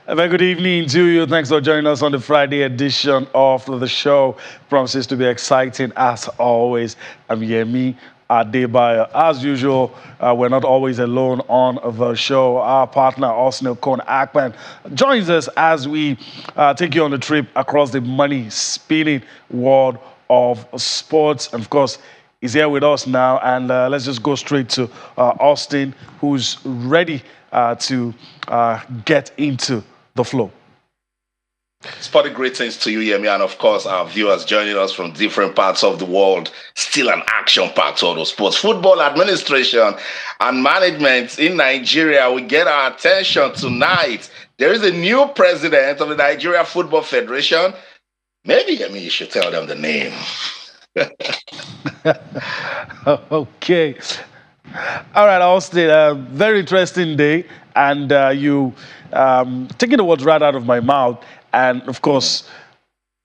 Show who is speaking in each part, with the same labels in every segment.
Speaker 1: A very good evening to you. Thanks for joining us on the Friday edition of the show. Promises to be exciting as always. I'm Yemi Adebayo. As usual, we're not always alone on the show. Our partner, Arsenal Kon Akpan, joins us as we take you on a trip across the money-spinning world of sports. And of course, he's here with us now. And let's just go straight to Austin, who's ready to get into the flow.
Speaker 2: Sporting greetings to you, Yemi, and of course our viewers joining us from different parts of the world. Still an action-packed world of sports. Football administration and management in Nigeria will get our attention tonight. There is a new president of the Nigeria Football Federation. Maybe, Yemi, you should tell them the name.
Speaker 1: Okay. All right, Austin, very interesting day. And you taking the words right out of my mouth. And of course,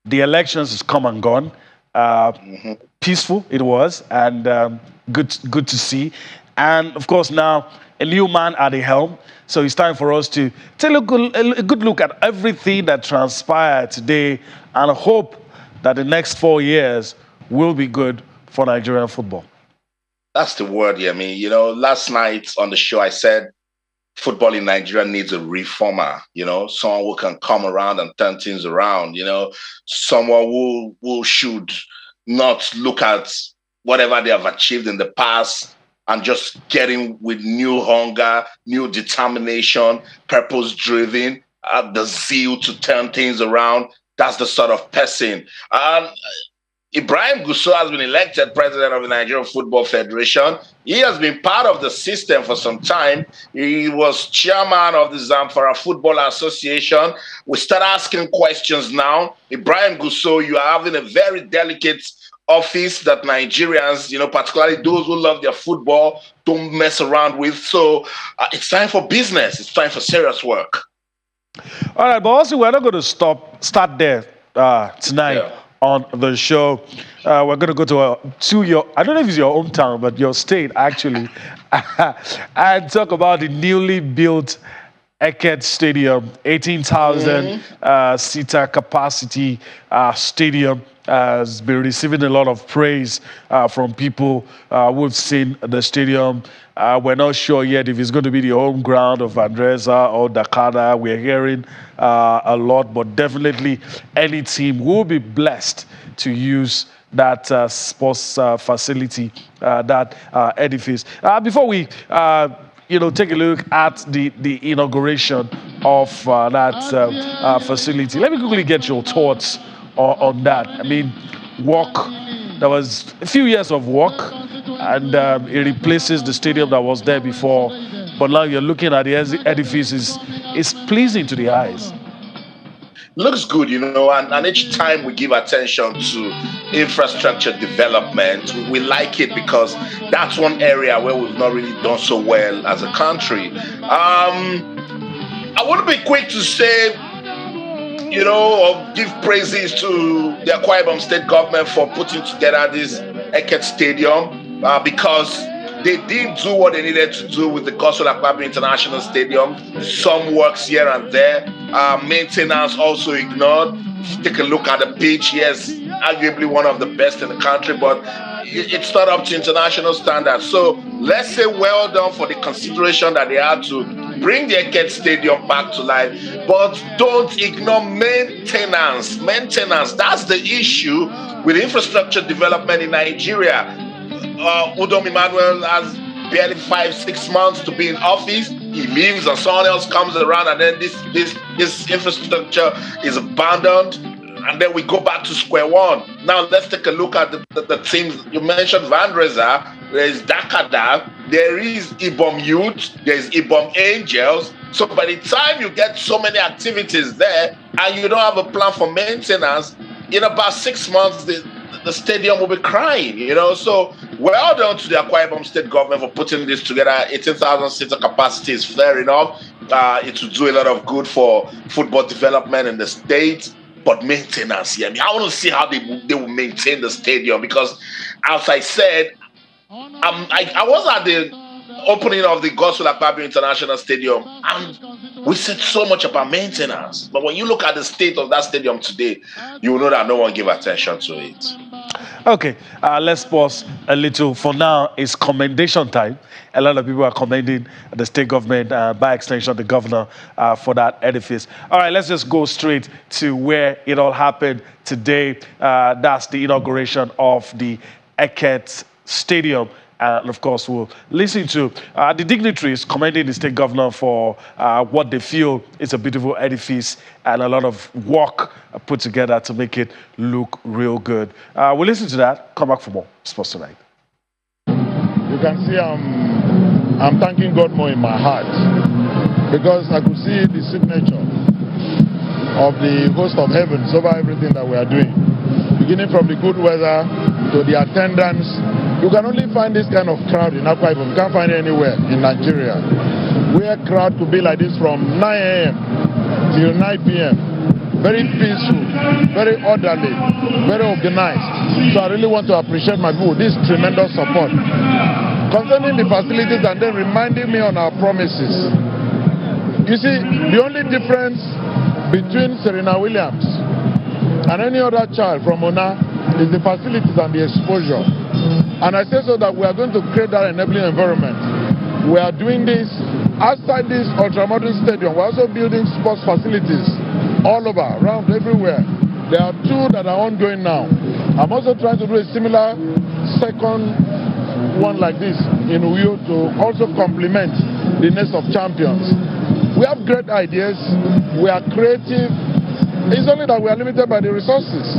Speaker 1: the elections has come and gone. Peaceful it was, and good to see. And of course, now a new man at the helm. So it's time for us to take a good look at everything that transpired today, and hope that the next 4 years will be good for Nigerian football.
Speaker 2: That's the word, Yemi. You know, last night on the show, I said football in Nigeria needs a reformer, someone who can come around and turn things around, someone who should not look at whatever they have achieved in the past and just get in with new hunger, new determination, purpose-driven, the zeal to turn things around. That's the sort of person. Ibrahim Gusau has been elected president of the Nigerian Football Federation. He has been part of the system for some time. He was chairman of the Zamfara Football Association. We start asking questions now. Ibrahim Gusau, you are having a very delicate office that Nigerians, particularly those who love their football, don't mess around with. So it's time for business. It's time for serious work.
Speaker 1: All right, but also we're not going to start there tonight. Yeah. On the show, we're going to go to your, I don't know if it's your hometown, but your state actually, and talk about the newly built Eket Stadium, 18,000 seater capacity stadium. Has been receiving a lot of praise from people who've seen the stadium. We're not sure yet if it's going to be the home ground of Andresa or Dakar. We're hearing a lot, but definitely any team will be blessed to use that sports facility, that edifice. Before we take a look at the inauguration of that facility, let me quickly get your thoughts on that. I mean, there was a few years of work, and it replaces the stadium that was there before. But now you're looking at the edifice, is pleasing to the eyes.
Speaker 2: Looks good, and each time we give attention to infrastructure development, we like it because that's one area where we've not really done so well as a country. I wouldn't be quick to say, or give praises to the Akwa Ibom state government for putting together this Eket Stadium because they didn't do what they needed to do with the Gusau Akpabio International Stadium. Some works here and there. Maintenance also ignored. If you take a look at the pitch, yes, arguably one of the best in the country, but it's not up to international standards. So let's say well done for the consideration that they had to bring the Eket Stadium back to life, but don't ignore maintenance. Maintenance, that's the issue with infrastructure development in Nigeria. Udom Emmanuel has barely 5-6 months to be in office. He leaves and someone else comes around, and then this infrastructure is abandoned, and then we go back to square one. Now let's take a look at the teams. You mentioned Van Reza, there is Dakada, there is Ibom Youth, there is Ibom Angels. So by the time you get so many activities there and you don't have a plan for maintenance, in about 6 months the stadium will be crying, So well done to the Akwa Ibom state government for putting this together. 18,000 seater capacity is fair enough. It will do a lot of good for football development in the state. But maintenance, I want to see how they will maintain the stadium because, as I said, I was at the opening of the Gusau International Stadium, and we said so much about maintenance. But when you look at the state of that stadium today, you will know that no one gave attention to it.
Speaker 1: Okay, let's pause a little. For now, it's commendation time. A lot of people are commending the state government, by extension, the governor, for that edifice. All right, let's just go straight to where it all happened today. That's the inauguration of the Eket Stadium. And of course, we'll listen to the dignitaries commending the state governor for what they feel is a beautiful edifice and a lot of work put together to make it look real good. We'll listen to that. Come back for more Sports Tonight.
Speaker 3: You can see I'm thanking God more in my heart because I could see the signature of the host of heavens over everything that we are doing. Beginning from the good weather to the attendance. You can only find this kind of crowd in Akwa Ibom. You can't find it anywhere in Nigeria. Where crowd could be like this from 9 a.m. till 9 p.m. Very peaceful, very orderly, very organized. So I really want to appreciate my people, this tremendous support. Concerning the facilities and then reminding me on our promises. You see, the only difference between Serena Williams and any other child from Ona is the facilities and the exposure. And I say so that we are going to create that enabling environment. We are doing this outside this ultramodern stadium. We're also building sports facilities all over, around everywhere. There are 2 that are ongoing now. I'm also trying to do a similar second one like this in Uyo to also complement the nest of champions. We have great ideas. We are creative. It's only that we are limited by the resources.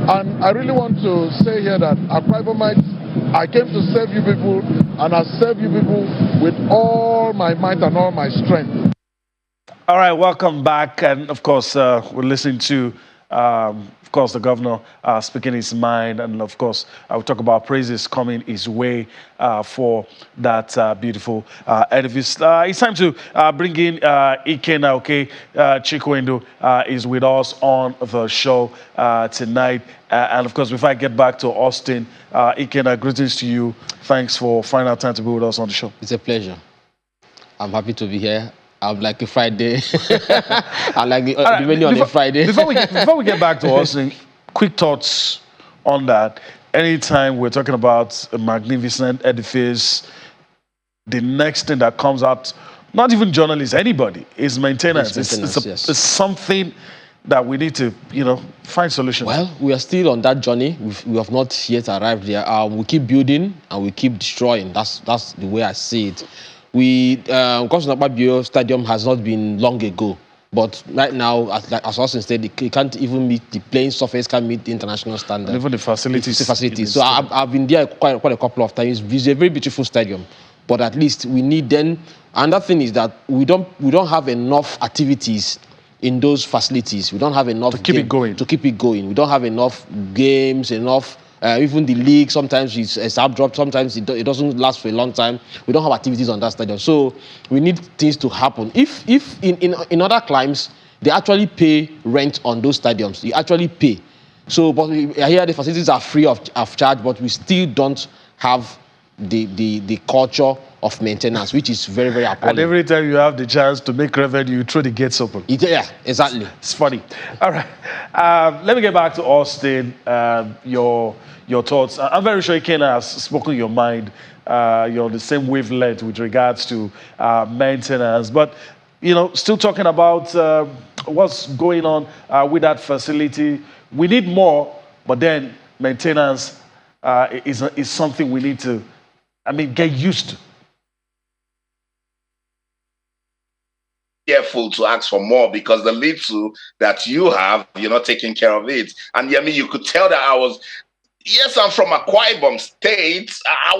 Speaker 3: And I really want to say here that Akwa Ibomites, I came to serve you people, and I serve you people with all my might and all my strength.
Speaker 1: All right, welcome back. And of course, we're listening to, of course, the governor speaking his mind. And of course, I will talk about praises coming his way for that beautiful edifice. It's time to bring in Eket now, okay? Chikwendo is with us on the show tonight. And of course, before I get back to Austin, Eket, greetings to you. Thanks for finding out time to be with us on the show.
Speaker 4: It's a pleasure. I'm happy to be here. I'm like a Friday. I'm like the menu on a Friday.
Speaker 1: Before we get back to Austin, quick thoughts on that. Anytime we're talking about a magnificent edifice, the next thing that comes out, not even journalists, anybody, is maintenance. It's something that we need to, find solutions.
Speaker 4: Well, we are still on that journey. We have not yet arrived there. We keep building and we keep destroying. That's the way I see it. Gusau Bio Stadium has not been long ago, but right now, as Austin said, it can't even meet the playing surface, can't meet the international standard.
Speaker 1: And even the facilities.
Speaker 4: So I've been there quite a couple of times. It's a very beautiful stadium, but at least we need then. Another thing is that we don't have enough activities in those facilities. We don't have enough
Speaker 1: to keep it going.
Speaker 4: We don't have enough games, enough. Even the league, sometimes it's abrupt, sometimes it doesn't last for a long time. We don't have activities on that stadium. So we need things to happen. If in other climes, they actually pay rent on those stadiums. You actually pay. So, but here the facilities are free of charge, but we still don't have the culture of maintenance, which is very, very appalling.
Speaker 1: And every time you have the chance to make revenue, you throw the gates open.
Speaker 4: Yeah, exactly.
Speaker 1: It's funny. All right. Let me get back to Austin. Your thoughts. I'm very sure Eken has spoken your mind. You're on the same wavelength with regards to maintenance. But, still talking about what's going on with that facility. We need more, but then maintenance is something we need to, get used to.
Speaker 2: Careful to ask for more because the little that you have, you're not taking care of it. And you could tell that I'm from Akwa Ibom State. I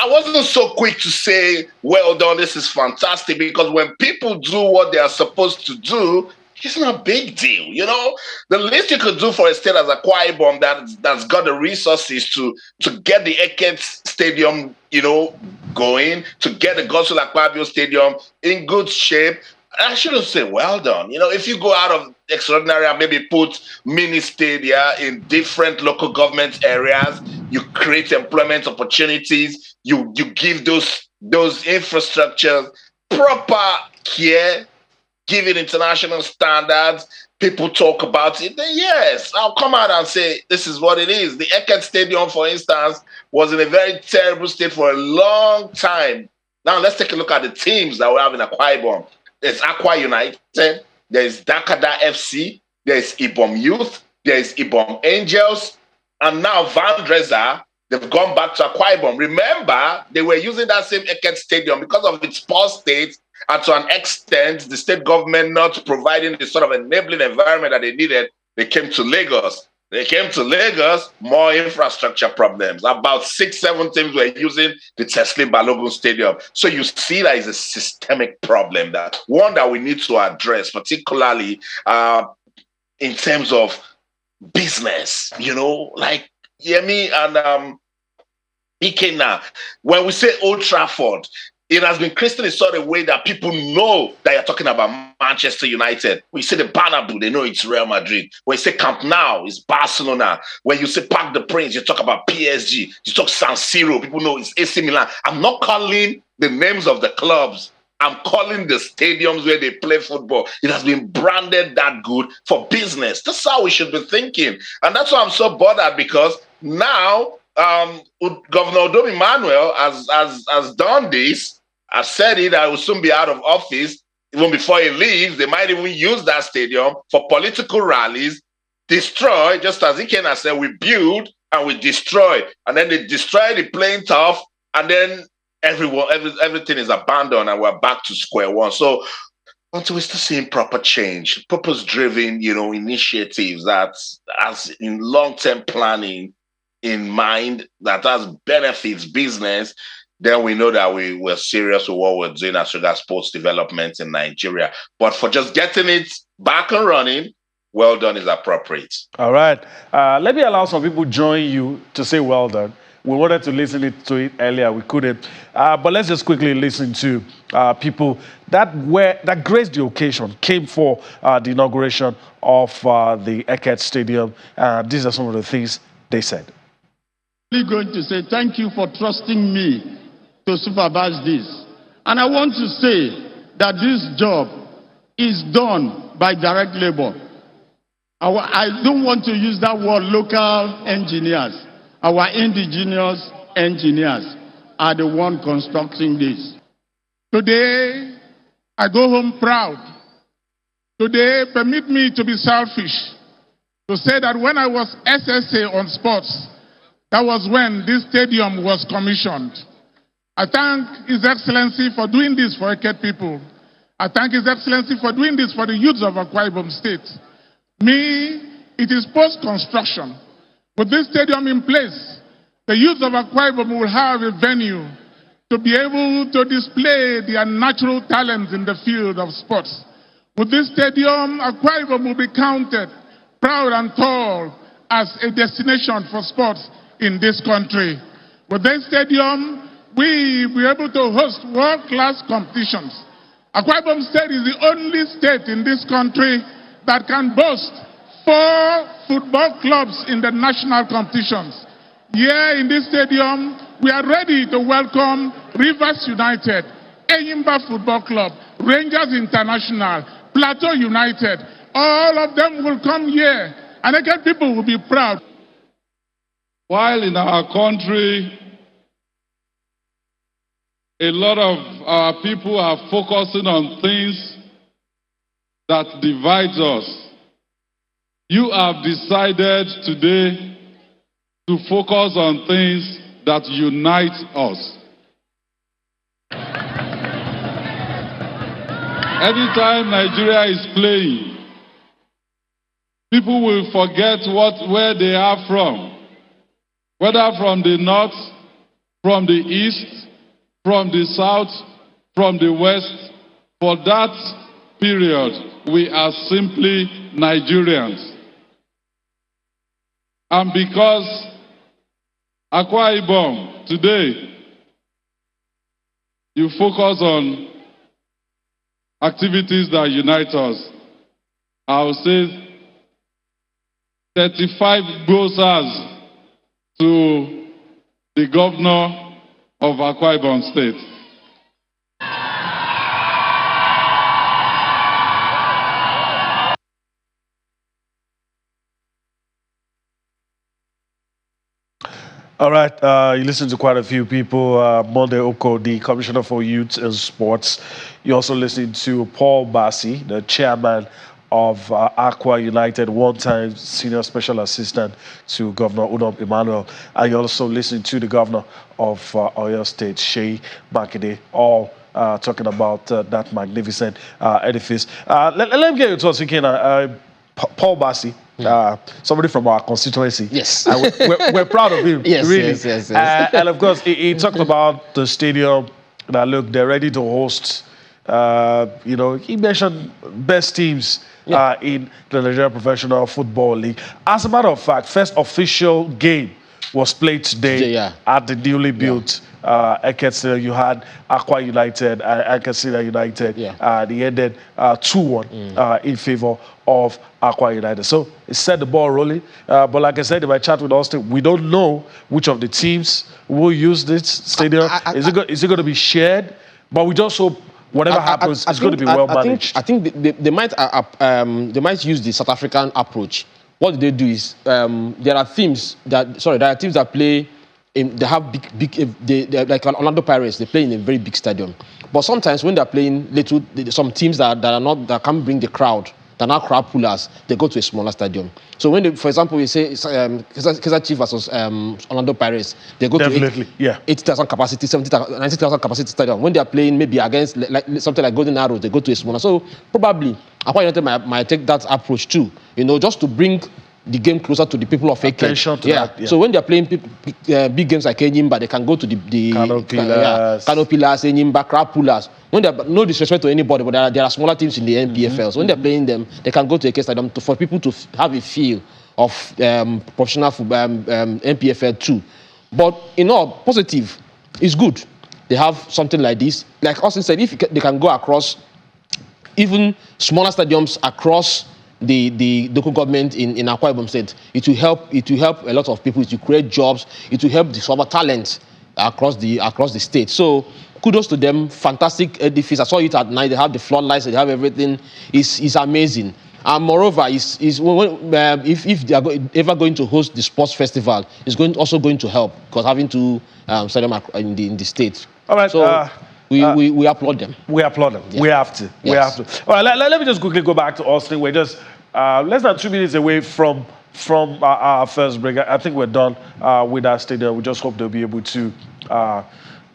Speaker 2: wasn't so quick to say, well done, this is fantastic, because when people do what they are supposed to do, it's not a big deal, The least you could do for a state as Akwa Ibom that's got the resources to get the Eket Stadium, going, to get the Gusau Akpabio Stadium in good shape. I should have said, well done. If you go out of extraordinary and maybe put mini stadia in different local government areas, you create employment opportunities, you give those those infrastructures, proper care, give it international standards, people talk about it, then yes, I'll come out and say this is what it is. The Eket Stadium, for instance, was in a very terrible state for a long time. Now let's take a look at the teams that we have in Akwa Ibom. There's Akwa United, there's Dakada FC, there's Ibom Youth, there's Ibom Angels, and now Van Dreza, they've gone back to Akwa Ibom. Remember, they were using that same Eket Stadium because of its poor state, and to an extent, the state government not providing the sort of enabling environment that they needed. They came to Lagos. More infrastructure problems. About 6-7 teams were using the Tesla Balogun Stadium. So you see that is a systemic problem, that one that we need to address, particularly in terms of business, like Yemi and Ike now. When we say Old Trafford, it has been created in such a way that people know that you're talking about Manchester United. When you say the Bernabeu, they know it's Real Madrid. When you say Camp Nou, it's Barcelona. When you say Parc des Princes, you talk about PSG. You talk San Siro, people know it's AC Milan. I'm not calling the names of the clubs. I'm calling the stadiums where they play football. It has been branded that good for business. That's how we should be thinking. And that's why I'm so bothered, because now Governor Odomi Manuel has done this. I've said it, I will soon be out of office. Even before he leaves, they might even use that stadium for political rallies, destroy, just as Iken said, we build and we destroy. And then they destroy the playing turf, and then everything is abandoned and we're back to square one. So until we start seeing proper change, purpose-driven, initiatives that has in long-term planning in mind, that has benefits business, then we know that we're serious with what we're doing as regards sports development in Nigeria. But for just getting it back and running, well done is appropriate.
Speaker 1: All right. Let me allow some people join you to say well done. We wanted to listen to it earlier, we couldn't. But let's just quickly listen to people that graced the occasion, came for the inauguration of the Eket Stadium. These are some of the things they said.
Speaker 5: I'm going to say thank you for trusting me to supervise this. And I want to say that this job is done by direct labor. I don't want to use that word local engineers. Our indigenous engineers are the ones constructing this. Today, I go home proud. Today, permit me to be selfish, to say that when I was SSA on sports, that was when this stadium was commissioned. I thank His Excellency for doing this for Eket people. I thank His Excellency for doing this for the youths of Akwa Ibom State. It is post-construction. With this stadium in place, the youth of Akwa Ibom will have a venue to be able to display their natural talents in the field of sports. With this stadium, Akwa Ibom will be counted proud and tall as a destination for sports in this country. With this stadium, we will be able to host world-class competitions. Akwa Ibom State is the only state in this country that can boast 4 football clubs in the national competitions. Here in this stadium, we are ready to welcome Rivers United, Enyimba Football Club, Rangers International, Plateau United. All of them will come here, and Eket people will be proud.
Speaker 6: While in our country, a lot of our people are focusing on things that divide us, you have decided today to focus on things that unite us. Anytime Nigeria is playing, people will forget where they are from, whether from the north, from the east, from the south, from the west. For that period, we are simply Nigerians. And because Akwa Ibom today, you focus on activities that unite us, I will say 35 glosas to the governor of Akwa Ibom State.
Speaker 1: All right, you listen to quite a few people. Monde Oko, the Commissioner for Youth and Sports. You also listen to Paul Bassi, the chairman of Aqua United, one-time senior special assistant to Governor Udom Emmanuel. And you also listen to the governor of Oyo State, Sheyi Makinde, all talking about that magnificent edifice. Let me get your thoughts, Paul Bassi. Somebody from our constituency.
Speaker 4: Yes.
Speaker 1: We're proud of him.
Speaker 4: Yes,
Speaker 1: really.
Speaker 4: yes.
Speaker 1: And of course, he talked about the stadium. That look, they're ready to host. He mentioned best teams in the Nigeria Professional Football League. As a matter of fact, first official game was played today at the newly built Eket Stadium. You had Aqua United and Eket United. They ended 2-1 in favor of Aqua United. So it set the ball rolling. But like I said in my chat with Austin, we don't know which of the teams will use this stadium. Is it going to be shared? But we just hope whatever happens, it's going to be well managed.
Speaker 4: I think they might use the South African approach. What they do is there are teams that play. They have they're like Orlando Pirates. They play in a very big stadium. But sometimes when they're playing some teams that can't bring the crowd, they're not crowd pullers. They go to a smaller stadium. So when for example, we say Kaizer Chiefs versus Orlando Pirates, they go to 80,000 capacity, 70,000, 90,000 capacity stadium. When they're playing maybe against something like Golden Arrows, they go to a smaller. So probably Aqua United might take that approach too. just to bring the game closer to the people of Eket. So when they're playing big games like Enyimba, they can go to the Canopilas, Enyimba, crowd pullers. When no disrespect to anybody, but there are smaller teams in the NPFL. So when they're playing them, they can go to Eket Stadium for people to have a feel of professional football, NPFL too. But positive, it's good. They have something like this. Like Austin said, if they can go across even smaller stadiums across the local government in Akwa Ibom State, it will help a lot of people. It will create jobs. It will help discover talent across the state. So kudos to them. Fantastic edifice. I saw it at night. They have the floodlights. They have everything. It's amazing. And moreover, if they are ever going to host the sports festival, it's also going to help because having to stadium in the state.
Speaker 1: All right.
Speaker 4: So we applaud them.
Speaker 1: We applaud them. Yeah. We have to.
Speaker 4: Yes.
Speaker 1: We have to. All right. Let me just quickly go back to Austin. We're just less than 2 minutes away from our first break. I think we're done with our stadium. We just hope they'll be able to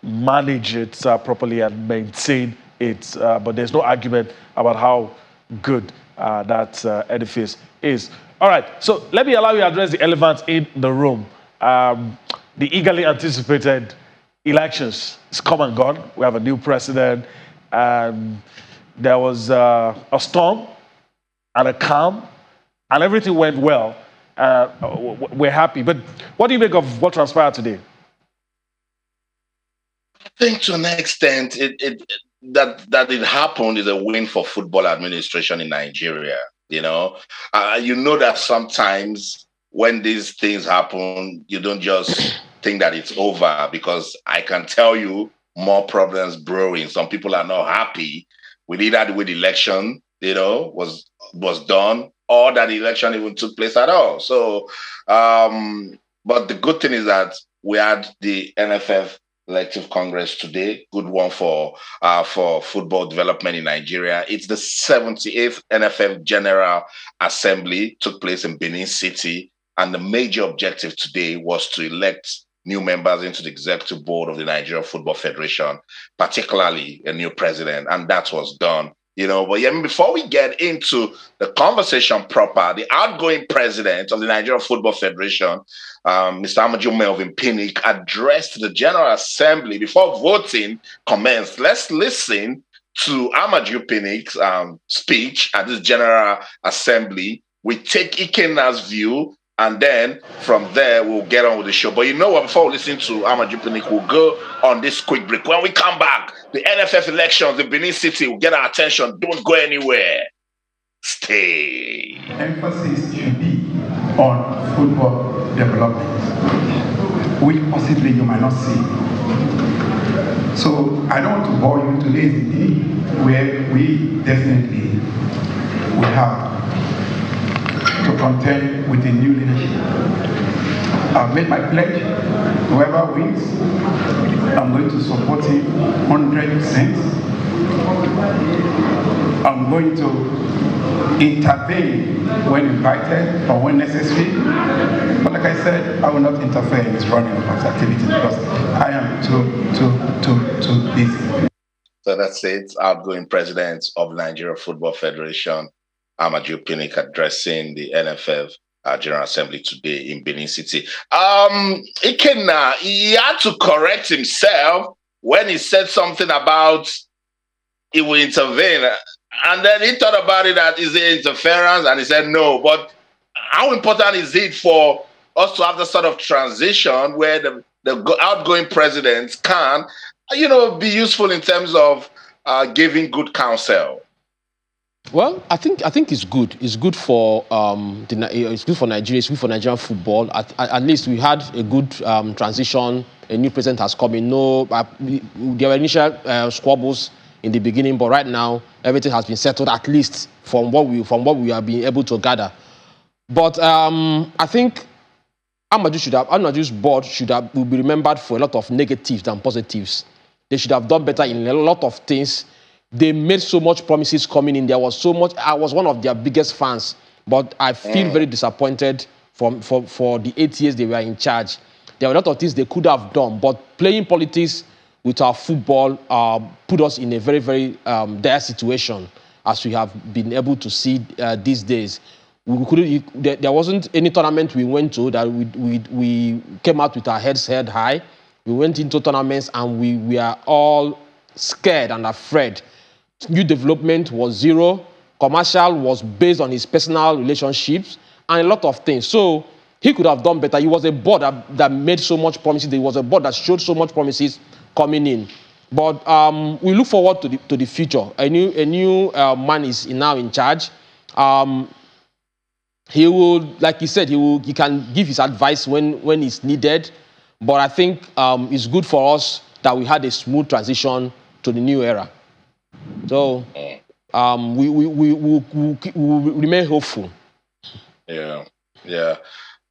Speaker 1: manage it properly and maintain it. But there's no argument about how good that edifice is. All right. So let me allow you to address the elephant in the room. The eagerly anticipated elections is come and gone. We have a new president. There was a storm and a calm, and everything went well. We're happy. But what do you make of what transpired today?
Speaker 2: I think to an extent, that it happened is a win for football administration in Nigeria. You know that sometimes when these things happen, you don't just think that it's over, because I can tell you more problems brewing. Some people are not happy with either the way the election, was done, or that the election even took place at all. So, but the good thing is that we had the NFF Elective Congress today. Good one for football development in Nigeria. It's the 78th NFF General Assembly, took place in Benin City, and the major objective today was to elect new members into the executive board of the Nigeria Football Federation, particularly a new president, and that was done. But before we get into the conversation proper, the outgoing president of the Nigeria Football Federation, Mr. Amaju Melvin Pinnick, addressed the General Assembly before voting commenced. Let's listen to Amaju Pinnick's speech at this General Assembly. We take Ikena's view, and then from there, we'll get on with the show. But what? Before we listen to Amaju Pinnick, we'll go on this quick break. When we come back, the NFF elections in Benin City will get our attention. Don't go anywhere. Stay.
Speaker 7: Emphasis should be on football development, which possibly you might not see. So I don't want to bore you. Today is the day where we definitely will have to contend with the new leadership. I've made my pledge. Whoever wins, I'm going to support him 100%. I'm going to intervene when invited or when necessary. But like I said, I will not interfere in his running of his activities because I am too busy.
Speaker 2: So that's it. Outgoing president of Nigeria Football Federation, Amaju Pinnick, addressing the NFF General Assembly today in Benin City. Ikenna, he had to correct himself when he said something about he will intervene. And then he thought about it that is it interference, and he said no. But how important is it for us to have the sort of transition where the outgoing president can, be useful in terms of giving good counsel?
Speaker 4: Well, I think it's good. It's good for it's good for Nigeria. It's good for Nigerian football. At least we had a good transition. A new president has come in. No, there were initial squabbles in the beginning, but right now everything has been settled. At least from what we have been able to gather. But I think Amaju's board will be remembered for a lot of negatives than positives. They should have done better in a lot of things. They made so much promises coming in. There was so much. I was one of their biggest fans, but I feel very disappointed for the 8 years they were in charge. There were a lot of things they could have done, but playing politics with our football put us in a very, very dire situation, as we have been able to see these days. There wasn't any tournament we went to that we came out with our heads held high. We went into tournaments and we are all scared and afraid. New development was zero. Commercial was based on his personal relationships and a lot of things. So he could have done better. He was a board that made so much promises. There was a board that showed so much promises coming in. But we look forward to the future. A new man is now in charge. He will, like he said, he can give his advice when it's needed. But I think it's good for us that we had a smooth transition to the new era. So we will remain hopeful.
Speaker 2: Yeah.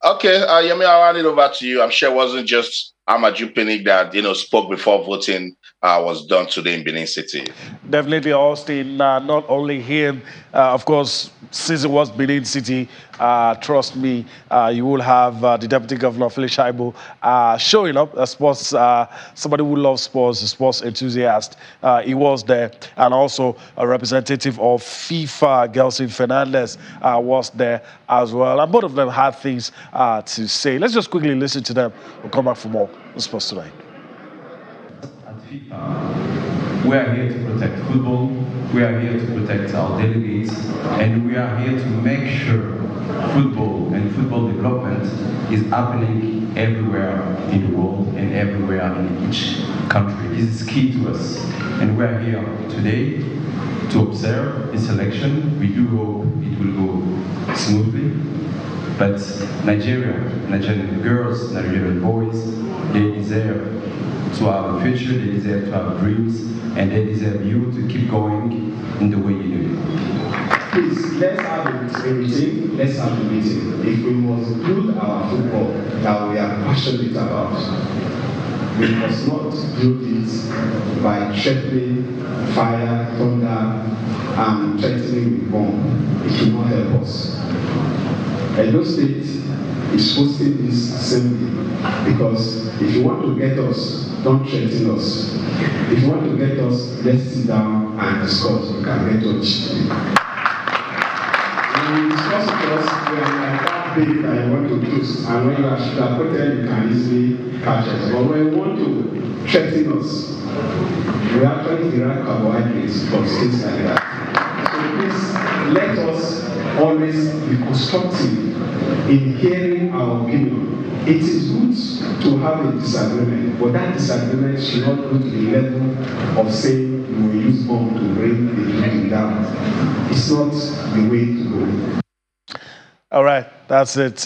Speaker 2: Okay, Yemi, I'll hand it over to you. I'm sure it wasn't just Amaju Pinnick that spoke before voting was done today in Benin City.
Speaker 1: Definitely, Austin. Not only him, of course, since it was Benin City, trust me, you will have the Deputy Governor, Felix Shaibu, showing up, a sports, somebody who loves sports, a sports enthusiast. He was there. And also a representative of FIFA, Gelson Fernandez, was there as well. And both of them had things to say. Let's just quickly listen to them. We'll come back for more on Sports Tonight.
Speaker 8: We are here to protect football, we are here to protect our delegates, and we are here to make sure football and football development is happening everywhere in the world and everywhere in each country. This is key to us, and we are here today to observe this election. We do hope it will go smoothly, but Nigerian girls, Nigerian boys, they deserve to have a future, they deserve to have dreams, and they deserve you to keep going in the way you do.
Speaker 9: Please, let's have a meeting. Let's have a meeting. If we must build our football that we are passionate about, we must not build it by threatening fire, thunder, and threatening with bomb. It will not help us. Edo State is hosting this assembly because if you want to get us, don't threaten us. If you want to get us, let's sit down and discuss. You can get us. When you discuss with us, we are like that big that you want to choose. And when you are sugar-coated, you can easily catch us. But when you want to threaten us, we actually derive carbohydrates from states like that. So please, let us always be constructive in hearing our opinion. It is good to have a disagreement, but that disagreement should not go to the level of saying you will use bomb to bring the building down. It's not the way to go.
Speaker 1: All right, that's it.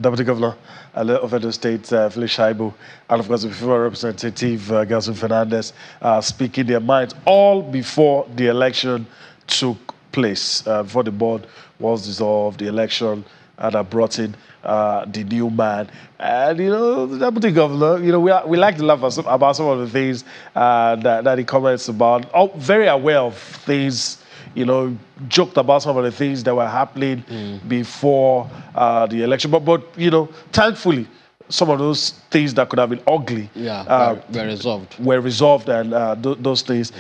Speaker 1: Deputy Governor of Edo State, Felix Shaibu, and of course the FIFA representative, Gelson Fernandez, speaking their minds all before the election took place, before the board was dissolved, the election that brought in the new man. And, the deputy governor, we like to laugh about some of the things that he comments about. Oh, very aware of things, joked about some of the things that were happening before the election. But thankfully, some of those things that could have been ugly were resolved, and those things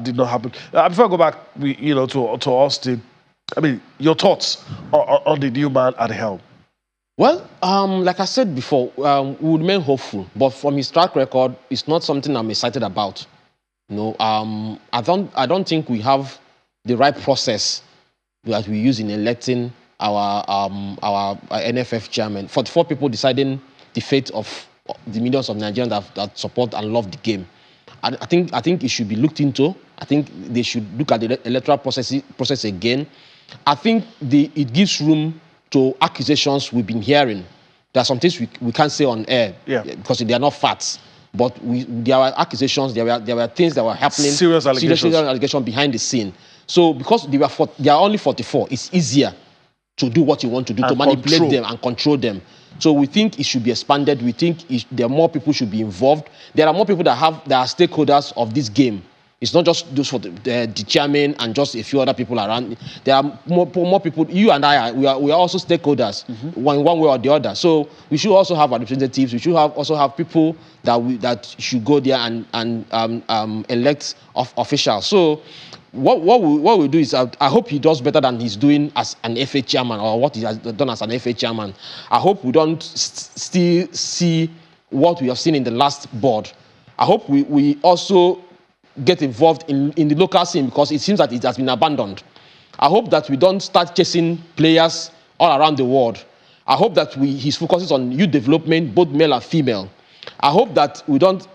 Speaker 1: did not happen. Before I go back, to Austin, I mean, your thoughts on the new man at the helm?
Speaker 4: Well, like I said before, we remain hopeful, but from his track record, it's not something I'm excited about. I don't think we have the right process that we use in electing our NFF chairman. 44 people deciding the fate of the millions of Nigerians that support and love the game. I think it should be looked into. I think they should look at the electoral process again. I think it gives room to accusations we've been hearing. There are some things we can't say on air because they are not facts. But there were accusations, there were things that were happening.
Speaker 1: Serious
Speaker 4: allegations behind the scene. So because they are only 44, it's easier to do what you want to do, to manipulate them and control them. So we think it should be expanded. We think there are more people should be involved. There are more people that are stakeholders of this game. It's not just those for the chairman and just a few other people around. There are more people. You and I, we are also stakeholders, one way or the other. So we should also have representatives. We should also have people that should go there and elect officials. So what we do is, I hope he does better than he's doing as an FA chairman, or what he has done as an FA chairman. I hope we don't still see what we have seen in the last board. I hope we also get involved in the local scene, because it seems that it has been abandoned. I hope that we don't start chasing players all around the world. I hope that he focuses on youth development, both male and female. I hope that we don't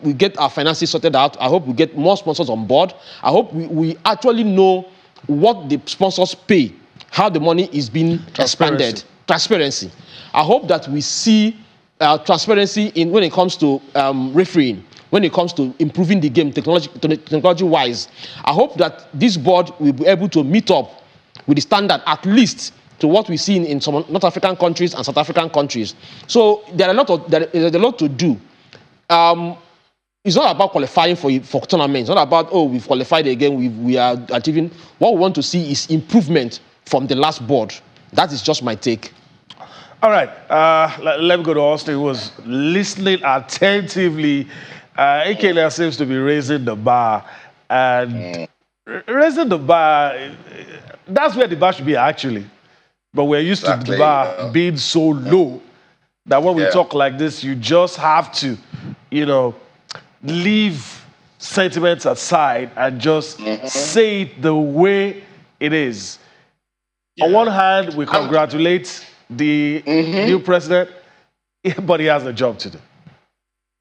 Speaker 4: we get our finances sorted out. I hope we get more sponsors on board. I hope we actually know what the sponsors pay, how the money is being expanded. Transparency. I hope that we see transparency when it comes to refereeing, when it comes to improving the game technology-wise. I hope that this board will be able to meet up with the standard, at least to what we see in some North African countries and South African countries. So there is a lot to do. It's not about qualifying for tournaments. It's not about, we've qualified again, we are achieving. What we want to see is improvement from the last board. That is just my take.
Speaker 1: All right, let me go to Austin, who was listening attentively. Eket seems to be raising the bar, and raising the bar, that's where the bar should be, actually. But we're used to the bar being so low that when we talk like this, you just have to, leave sentiments aside and just say it the way it is. On one hand, we congratulate the new president, but he has a job to do.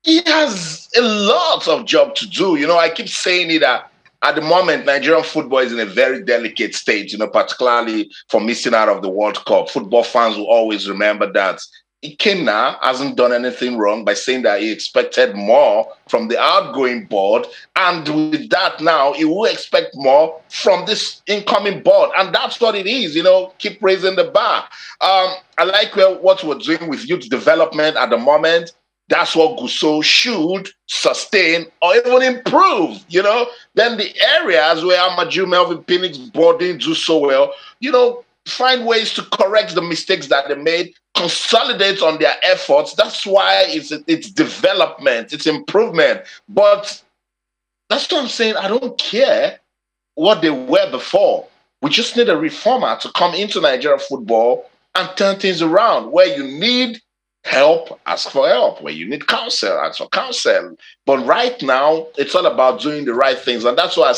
Speaker 2: He has a lot of job to do. I keep saying it that at the moment, Nigerian football is in a very delicate state, particularly for missing out of the World Cup. Football fans will always remember that Ikenna hasn't done anything wrong by saying that he expected more from the outgoing board. And with that now, he will expect more from this incoming board. And that's what it is, keep raising the bar. I like what we're doing with youth development at the moment. That's what Gusau should sustain or even improve, Then the areas where Amaju, Melvin Penix board didn't do so well, find ways to correct the mistakes that they made, consolidate on their efforts. That's why it's development, it's improvement. But that's what I'm saying. I don't care what they were before. We just need a reformer to come into Nigerian football and turn things around. Where you need help, ask for help. Where you need counsel, ask for counsel. But right now, it's all about doing the right things. And that's why I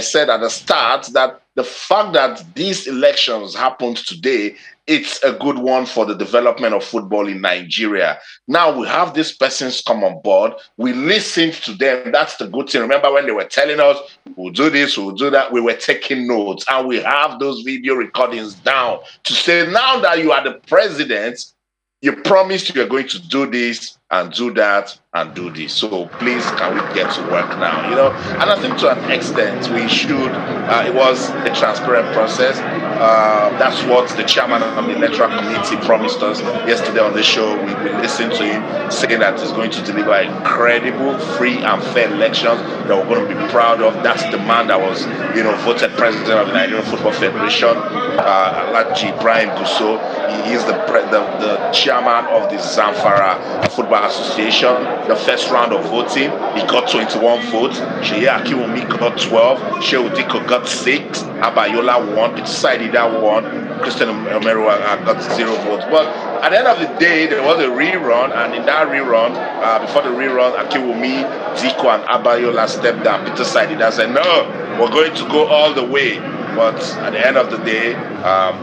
Speaker 2: said at the start that the fact that these elections happened today, it's a good one for the development of football in Nigeria. Now we have these persons come on board. We listened to them. That's the good thing. Remember when they were telling us, we'll do this, we'll do that. We were taking notes. And we have those video recordings down to say, now that you are the president, you promised you are going to do this and do that and do this. So please, can we get to work now? You know, and I think to an extent we should. It was a transparent process. That's what the chairman of the Electoral Committee promised us yesterday on the show. We listened to him saying that he's going to deliver incredible, free and fair elections that we're going to be proud of. That's the man that was, voted president of the Nigerian Football Federation, Ibrahim Gusau. He is the chairman of the Zamfara Football Association. The first round of voting, he got 21 votes. Sheyi Akiwumi got 12. Shehu Diko got 6. Abayola won. Peter Saidida won. Christian Omeruwa got 0 votes. But at the end of the day, there was a rerun, and in that rerun, before the rerun, Akiwumi, Diko, and Abayola stepped down. Peter Saidida said, "No, we're going to go all the way." But at the end of the day,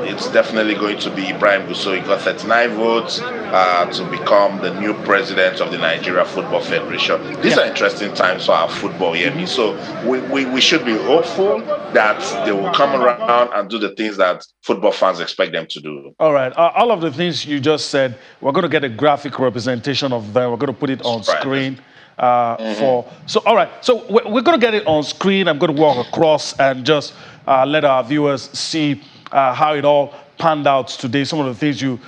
Speaker 2: it's definitely going to be Ibrahim Gusau. He got 39 votes to become the new president of the Nigeria Football Federation. These are interesting times for our football here. So we should be hopeful that they will come around and do the things that football fans expect them to do.
Speaker 1: All right. All of the things you just said, we're going to get a graphic representation of them. We're going to put it on screen. All right. So we're going to get it on screen. I'm going to walk across and just let our viewers see how it all panned out today. Some of the things you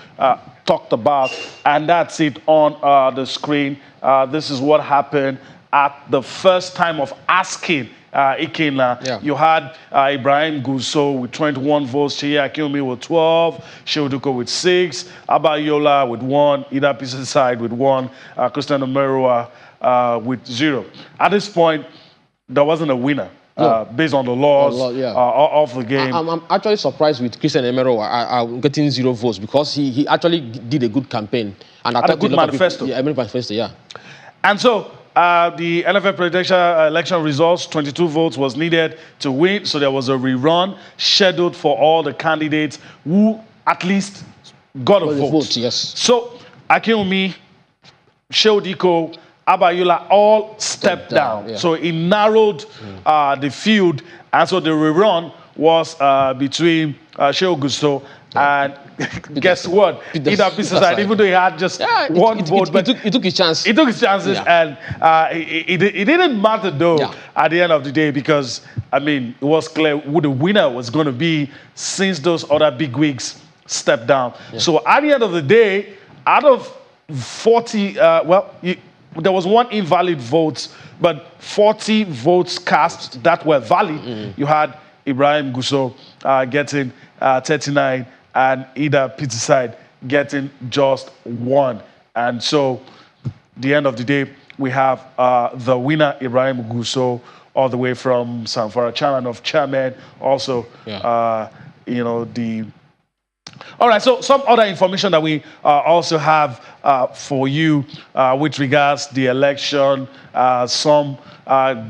Speaker 1: talked about, and that's it on the screen. This is what happened at the first time of asking Ikena.
Speaker 4: Yeah.
Speaker 1: You had Ibrahim Gusau with 21 votes, Sheyi Akiwumi with 12, Shehu Diko with 6, Abayola with 1, Ida Pisaside with 1, Christian Omeruwa with 0. At this point, there wasn't a winner. Based on the laws of the game.
Speaker 4: I'm actually surprised with Christian Emerowa I'm getting 0 votes because he actually did a good campaign. And
Speaker 1: had a good manifesto.
Speaker 4: Yeah.
Speaker 1: And so the NFF presidential election results, 22 votes was needed to win. So there was a rerun scheduled for all the candidates who at least got a vote.
Speaker 4: Yes.
Speaker 1: So Akiwumi, Shehu Diko, Abayola all stepped down.
Speaker 4: Yeah.
Speaker 1: So it narrowed the field. And so the rerun was between Shehu Gusau and guess what? Ida Pisaside, even though he had just one vote.
Speaker 4: But he took his chance.
Speaker 1: He took his chances, and it didn't matter, though, at the end of the day, because, I mean, it was clear who the winner was going to be since those other big wigs stepped down. Yeah. So at the end of the day, out of 40, there was one invalid vote, but 40 votes cast that were valid. You had Ibrahim Gusau getting 39 and Ida Pisaside getting just 1. And so, the end of the day, we have the winner, Ibrahim Gusau, all the way from Zamfara, chairman of chairman, also, All right, so some other information that we also have for you with regards the election, some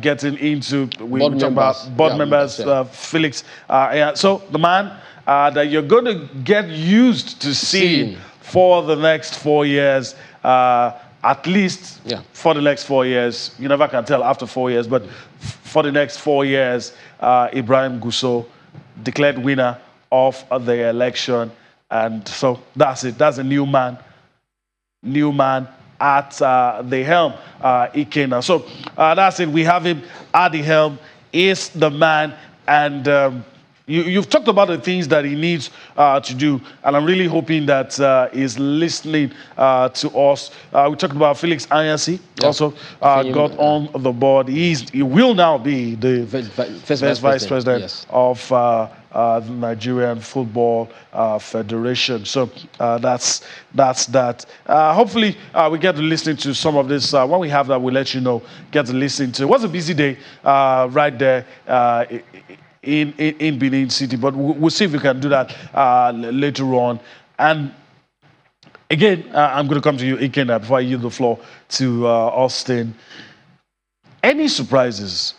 Speaker 1: getting into, we talk about board members, Felix. So the man that you're going to get used to seeing for the next 4 years, at least for the next 4 years. You never can tell after 4 years, but for the next 4 years, Ibrahim Gusau declared winner of the election. And so that's it. That's a new man at the helm, Ikena. So that's it. We have him at the helm. Is the man, and you've talked about the things that he needs to do, and I'm really hoping that he's listening to us. We talked about Felix Anyansi, also got on the board. He will now be the first vice president of the Nigerian Football Federation. So that's that. Hopefully we get to listen to some of this. When we have that, we'll let you know. Get to listen to. It was a busy day right there in Benin City, but we'll see if we can do that later on. And again, I'm going to come to you, Ikena, before I yield the floor to Austin. Any surprises,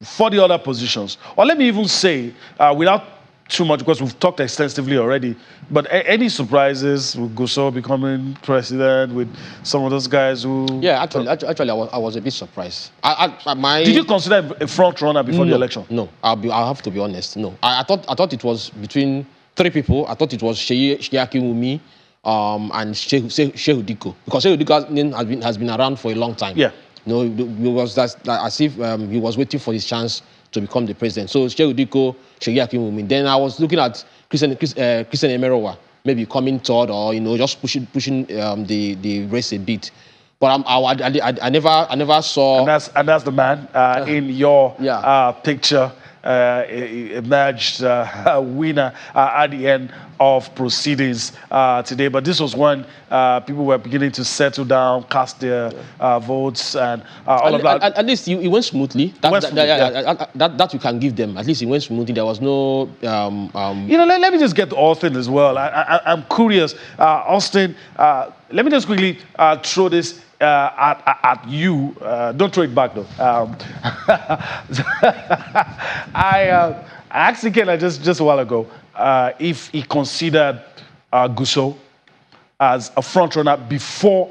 Speaker 1: for the other positions? Or let me even say, without too much, because we've talked extensively already, but any surprises with Gusau becoming president, with some of those guys who...
Speaker 4: Yeah, actually, I was a bit surprised.
Speaker 1: Did you consider a front runner before the election?
Speaker 4: No, I'll have to be honest. No, I thought it was between 3 people. I thought it was Sheyi Wumi, and Shehu Diko, because Shehu Diko's name has been around for a long time.
Speaker 1: Yeah.
Speaker 4: No, it was as if he was waiting for his chance to become the president. So Shehu Diko, Sheyi Wumi. Then I was looking at Christian Emerowa, maybe coming third, or just pushing the race a bit. But I never saw.
Speaker 1: And that's the man in your picture. Emerged winner at the end of proceedings today. But this was when people were beginning to settle down, cast their votes, and all of that.
Speaker 4: At least it went smoothly. That we can give them. At least it went smoothly. There was no.
Speaker 1: Let me just get to Austin as well. I'm curious, Austin. Let me just quickly throw this at you. Don't throw it back though. I asked Eket just a while ago if he considered Gusau as a front runner before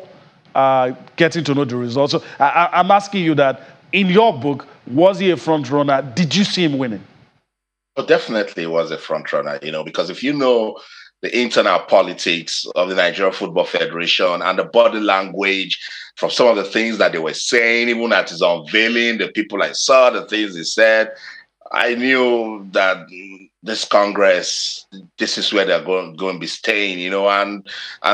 Speaker 1: getting to know the results. So I'm asking you that in your book, was he a front runner? Did you see him winning?
Speaker 2: Well, definitely he was a front runner, because if you know the internal politics of the Nigeria Football Federation and the body language from some of the things that they were saying, even at his unveiling, the people I saw, the things he said, I knew that this Congress, this is where they're going to be staying, and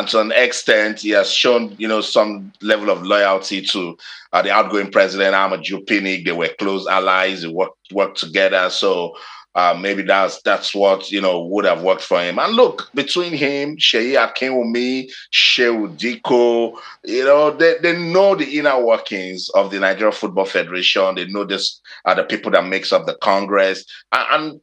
Speaker 2: to an extent, he has shown, some level of loyalty to the outgoing president, Ahmed Jupinik. They were close allies, they worked together, so maybe that's what would have worked for him. And look, between him, Sheyi Akinwumi, Shehu Diko, they know the inner workings of the Nigeria Football Federation. They know this are the people that makes up the Congress, and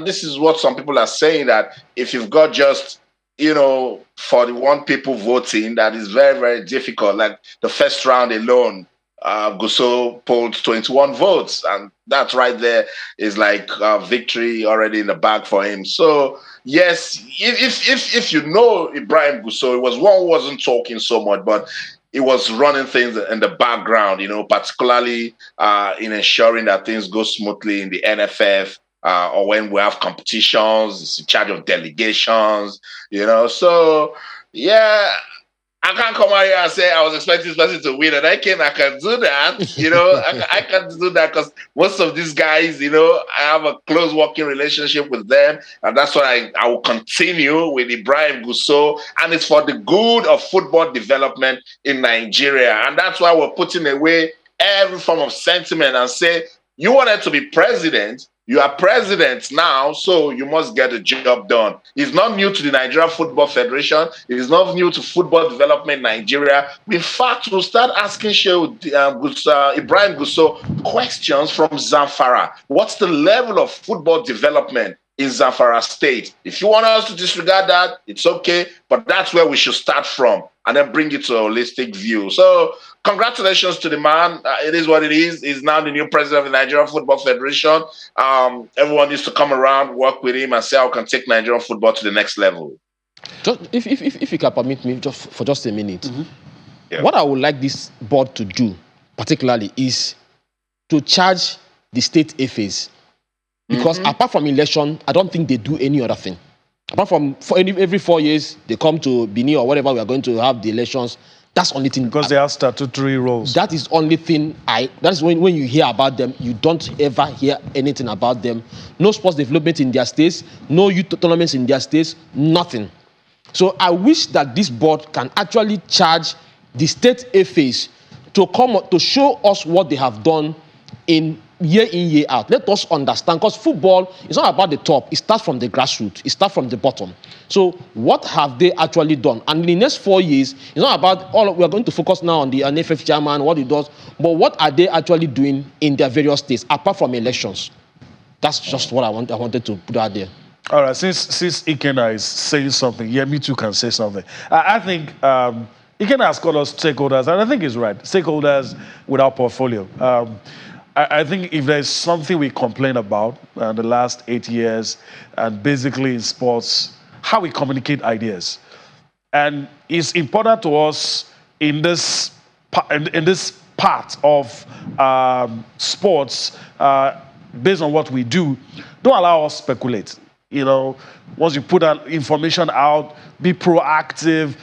Speaker 2: this is what some people are saying, that if you've got just 41 people voting, that is very, very difficult. Like the first round alone, Gusau polled 21 votes, and that right there is like victory already in the bag for him. So yes, if you know Ibrahim Gusau, it was one who wasn't talking so much, but he was running things in the background, particularly in ensuring that things go smoothly in the NFF, or when we have competitions, he's in charge of delegations, So yeah. I can't come out here and say I was expecting this person to win, and I can do that. I can do that because most of these guys, I have a close working relationship with them, and that's why I will continue with Ibrahim Gusau, and it's for the good of football development in Nigeria, and that's why we're putting away every form of sentiment and say, you wanted to be president. You are president now, so you must get the job done. It's not new to the Nigeria Football Federation. It is not new to football development in Nigeria. In fact, we'll start asking Ibrahim Gusau questions from Zamfara. What's the level of football development in Zamfara State? If you want us to disregard that, it's okay, but that's where we should start from and then bring it to a holistic view. So congratulations to the man. It is what it is. He's now the new president of the Nigeria Football Federation. Everyone needs to come around, work with him, and see how we can take Nigerian football to the next level.
Speaker 4: Just, if you can permit me for just a minute,
Speaker 2: Yeah.
Speaker 4: What I would like this board to do, particularly, is to charge the state FAs. Because apart from election, I don't think they do any other thing. Apart from every 4 years, they come to Benin or whatever we are going to have the elections. That's only thing.
Speaker 1: Because they have statutory roles.
Speaker 4: That is only thing that's when you hear about them, you don't ever hear anything about them. No sports development in their states, no youth tournaments in their states, nothing. So I wish that this board can actually charge the state FAs to come to show us what they have done in, year out. Let us understand, because football is not about the top. It starts from the grassroots. It starts from the bottom. So what have they actually done? And in the next 4 years, it's not about we are going to focus now on the NFF chairman, what he does, but what are they actually doing in their various states, apart from elections? That's just what I wanted to put out there.
Speaker 1: All right, since Ikena is saying something, yeah, me too can say something. I think Ikena has called us stakeholders, and I think he's right. Stakeholders with our portfolio. I think if there's something we complain about in the last 8 years, and basically in sports, how we communicate ideas. And it's important to us in this part of sports, based on what we do, don't allow us speculate. You know, once you put that information out, be proactive.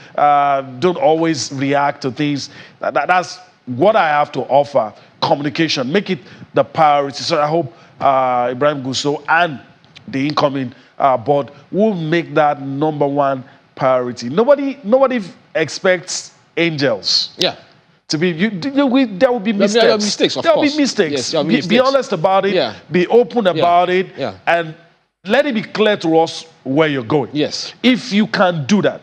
Speaker 1: Don't always react to things. That's what I have to offer. Communication, make it the priority. So I hope Ibrahim Gusau and the incoming board will make that number one priority. Nobody expects angels.
Speaker 4: Yeah.
Speaker 1: To be, there will be mistakes.
Speaker 4: There will be mistakes, of
Speaker 1: There will
Speaker 4: course.
Speaker 1: be mistakes.
Speaker 4: Yes, there will be
Speaker 1: Be
Speaker 4: mistakes.
Speaker 1: honest about it.
Speaker 4: Yeah.
Speaker 1: Be open about it.
Speaker 4: Yeah.
Speaker 1: And let it be clear to us where you're going.
Speaker 4: Yes.
Speaker 1: If you can do that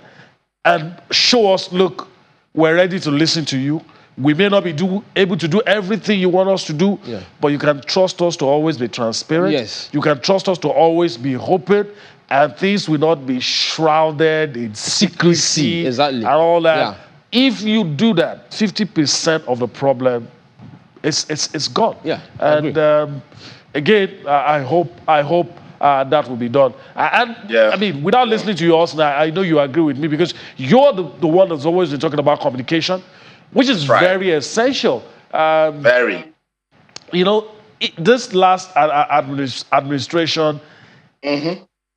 Speaker 1: and show us, look, we're ready to listen to you. We may not be able to do everything you want us to do, but you can trust us to always be transparent.
Speaker 4: Yes.
Speaker 1: You can trust us to always be open, and things will not be shrouded in secrecy
Speaker 4: Exactly.
Speaker 1: and all that.
Speaker 4: Yeah.
Speaker 1: If you do that, 50% of the problem is gone.
Speaker 4: Yeah,
Speaker 1: And again, I hope that will be done. I mean, without listening to yours, I know you agree with me because you're the one that's always been talking about communication, which is very essential.
Speaker 2: Very.
Speaker 1: You know, this last administration,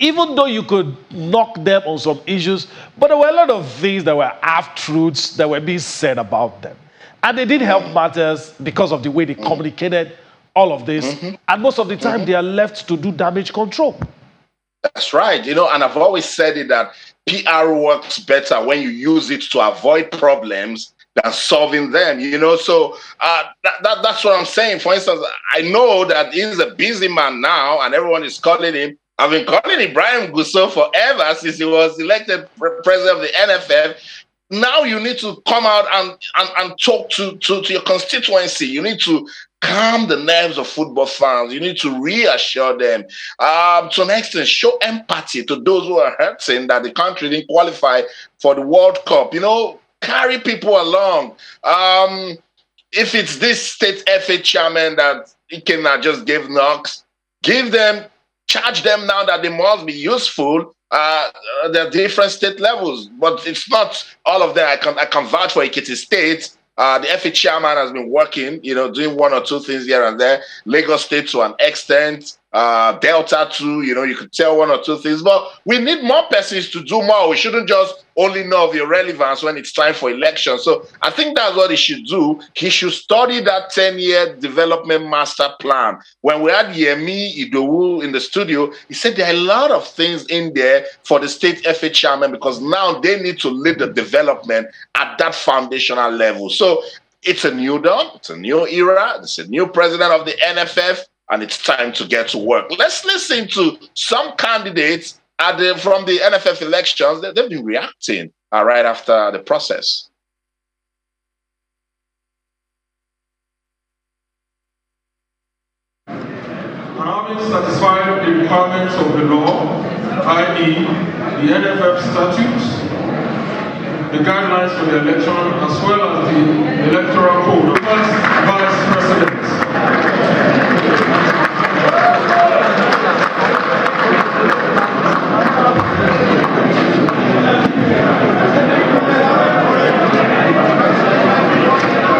Speaker 1: even though you could knock them on some issues, but there were a lot of things that were half-truths that were being said about them. And they did help matters because of the way they communicated all of this. And most of the time, they are left to do damage control.
Speaker 2: That's right. You know, and I've always said it that PR works better when you use it to avoid problems than solving them, you know. So that's what I'm saying. For instance, I know that he's a busy man now and everyone is calling him. I've been calling Ibrahim Gusau forever since he was elected president of the NFF. Now you need to come out and talk to your constituency. You need to calm the nerves of football fans. You need to reassure them. To an extent, show empathy to those who are hurting that the country didn't qualify for the World Cup. You know, carry people along. If it's this state FA chairman that Eket just gave knocks, charge them now that they must be useful. There are different state levels, but it's not all of them. I can vouch for Ekiti State. The FA chairman has been working, you know, doing one or two things here and there. Lagos State to an extent. Delta too, you know, you could tell one or two things, but we need more persons to do more. We shouldn't just only know of your relevance when it's time for election. So I think that's what he should do. He should study that 10-year development master plan. When we had Yemi Idowu in the studio, he said there are a lot of things in there for the state FA chairman because now they need to lead the development at that foundational level. So it's a new dawn, it's a new era, it's a new president of the NFF, and it's time to get to work. Let's listen to some candidates from the NFF elections. They've been reacting right after the process.
Speaker 10: Having satisfied the requirements of the law, i.e. the NFF statutes, the guidelines for the election, as well as the electoral code, Vice President.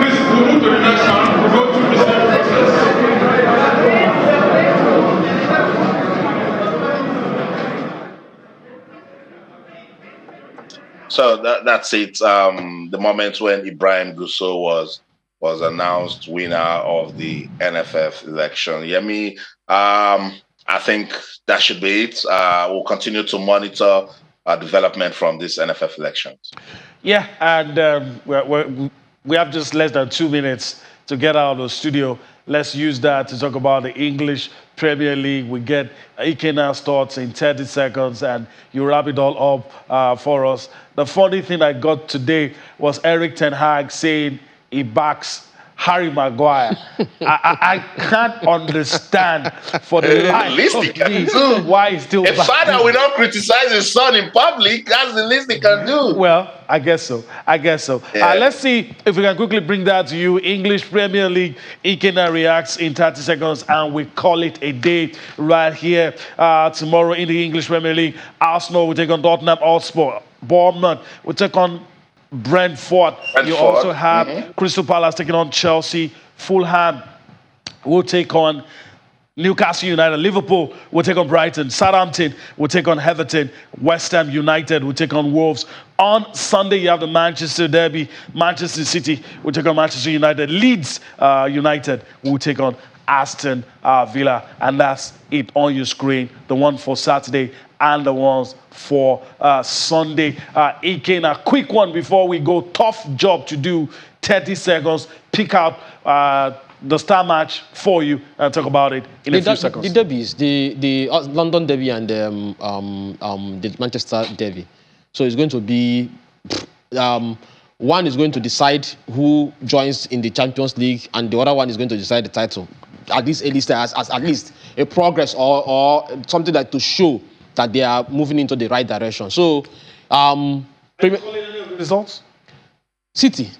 Speaker 10: Please, we'll move to the next one. We'll go through the same process.
Speaker 2: So that's it. The moment when Ibrahim Gusau was announced winner of the NFF election. Yemi, I think that should be it. We'll continue to monitor development from this NFF elections.
Speaker 1: Yeah, and we have just less than 2 minutes to get out of the studio. Let's use that to talk about the English Premier League. We get Eket thoughts in 30 seconds, and you wrap it all up for us. The funny thing I got today was Eric Ten Hag saying he backs Harry Maguire. I can't understand for the life of me why he's still
Speaker 2: A father will not criticize his son in public. That's the least he can do.
Speaker 1: Well, I guess so. Yeah. Let's see if we can quickly bring that to you. English Premier League, Eket reacts in 30 seconds, and we call it a day right here. Tomorrow in the English Premier League, Arsenal will take on Tottenham Hotspur. Bournemouth will take on Brentford. You also have Crystal Palace taking on Chelsea. Fulham will take on Newcastle United, Liverpool will take on Brighton, Southampton will take on Everton, West Ham United will take on Wolves. On Sunday, you have the Manchester Derby, Manchester City will take on Manchester United, Leeds United will take on Aston Villa, and that's it on your screen, the one for Saturday and the ones for Sunday. Eket, a quick one before we go, tough job to do, 30 seconds, pick out the star match for you and talk about it in a few seconds.
Speaker 4: The derbies, the London Derby and the Manchester Derby. So it's going to be one is going to decide who joins in the Champions League, and the other one is going to decide the title. At this early stage, as at least a progress or something that to show that they are moving into the right direction. So,
Speaker 1: results?
Speaker 4: City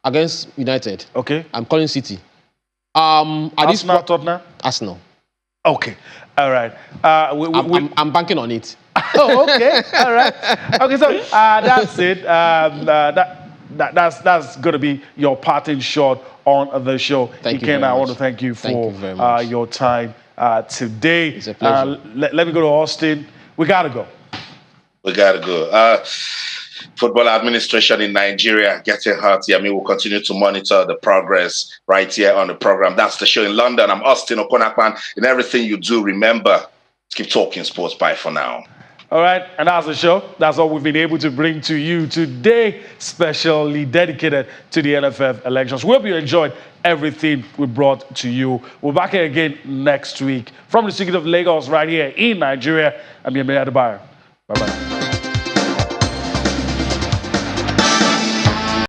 Speaker 4: against United.
Speaker 1: Okay.
Speaker 4: I'm calling City.
Speaker 1: Arsenal, Tottenham?
Speaker 4: Arsenal.
Speaker 1: Okay. All right.
Speaker 4: I'm banking on it.
Speaker 1: Oh, okay. All right. Okay, so that's it. That's going to be your parting shot on the show.
Speaker 4: Thank you very much.
Speaker 1: I want to thank you for your time today.
Speaker 4: It's a pleasure.
Speaker 1: Let me go to Austin. We got to go.
Speaker 2: We got to go. Football administration in Nigeria getting hearty. I mean, we'll continue to monitor the progress right here on the program. That's the show in London. I'm Austin Okonakpan. In everything you do, remember, keep talking sports. Bye for now.
Speaker 1: All right, and that's the show. That's all we've been able to bring to you today, specially dedicated to the NFF elections. We hope you enjoyed everything we brought to you. We're back here again next week from the city of Lagos right here in Nigeria. I'm Yemi Adebayo. Bye-bye.